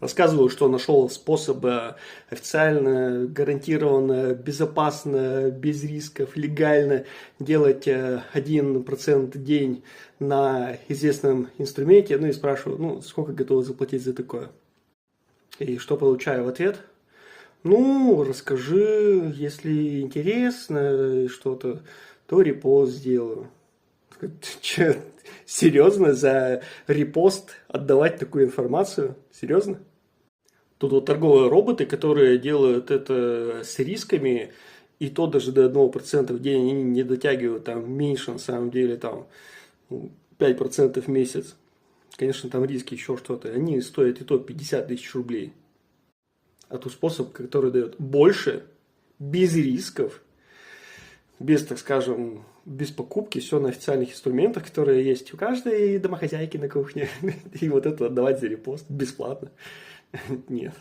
Рассказываю, что нашел способ официально, гарантированно, безопасно, без рисков, легально делать 1% в день на известном инструменте. Ну и спрашиваю, ну сколько готовы заплатить за такое? И что получаю в ответ? Ну, расскажи, если интересно что-то, то репост сделаю. Че, серьезно, за репост отдавать такую информацию? Серьезно? Тут вот торговые роботы, которые делают это с рисками, и то даже до 1% в день они не дотягивают, там меньше на самом деле, там 5% в месяц. Конечно, там риски еще что-то. Они стоят и то 50 тысяч рублей. А тут способ, который дает больше, без рисков, без, так скажем, без покупки, все на официальных инструментах, которые есть у каждой домохозяйки на кухне. И вот это отдавать за репост бесплатно. Нет.